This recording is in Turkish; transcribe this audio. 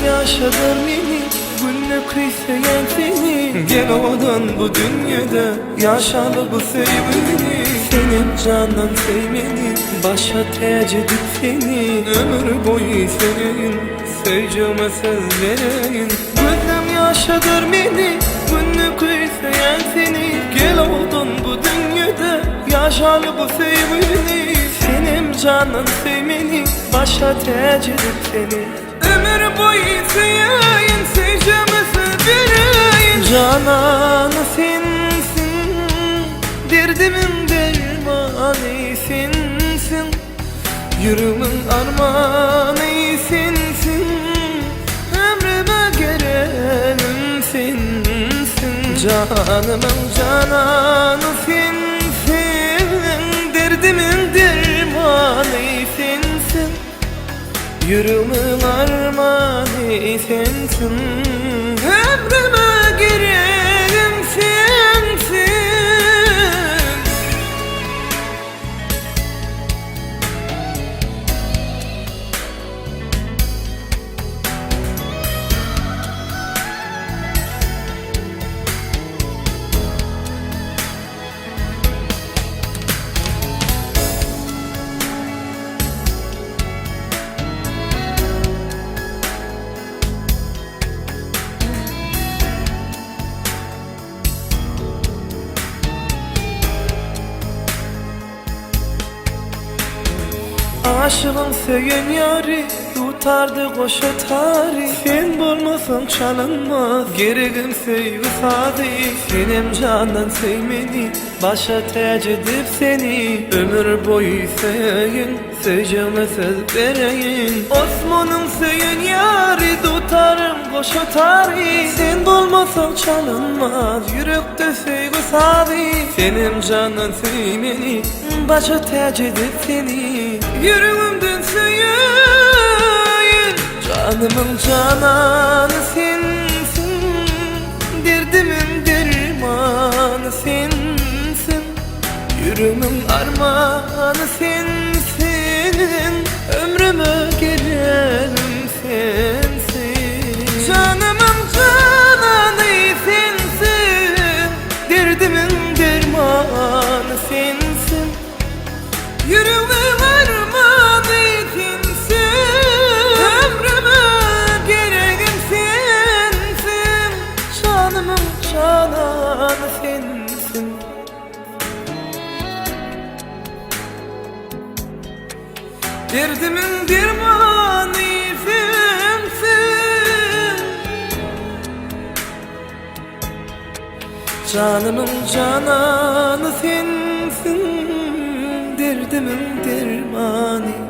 yaşadır beni, günlük isteyen seni. Gel odan bu dünyada yaşalı bu sevgini. Senin candan sevmeni, başa tercih edip seni. Ömür boyu senin, seveceğime söz vereyim. Gözüm yaşadır beni, günlük isteyen seni. Gel odan bu dünyada yaşalı bu sevgini. Senin candan sevmeni, başa tercih edip seni. Ömür boyu seveyim, seveceğime söz vereyim. Cananı sensin, derdimin dermanı sensin. Yüreğimin armağanı sensin. Ömrüme gelenim sensin. Canımın cananı sensin, derdimin dermanı sensin. Yüreğimin armağanı sensin. Ömrüme girelim sensin. Aşığım sevgen yari, tutardı koşa tari. Sen bulmasan çalınmaz, gereğim sevgi sadi. Senin candan sevmeni, başa tercih edip seni. Ömür boyu sevgin, seveceğime söz vereyim. Osman'ım sevgen yari, tutarım koşa tari. Sen bulmasan çalınmaz, yürekte sevgi sadi. Senin candan sevmeni, başa tercih edip seni. Yüreğimden seveyim, canımın cananı sensin. Derdimin dermanı sensin. Yüreğimin armağanı sensin. Ömrüme gelenim sensin. Canımın cananı sensin. Derdimin dermanı sensin. Yüreğimin cananı sensin. Derdimin dermanı sensin. Canımın cananı sensin. Derdimin dermanı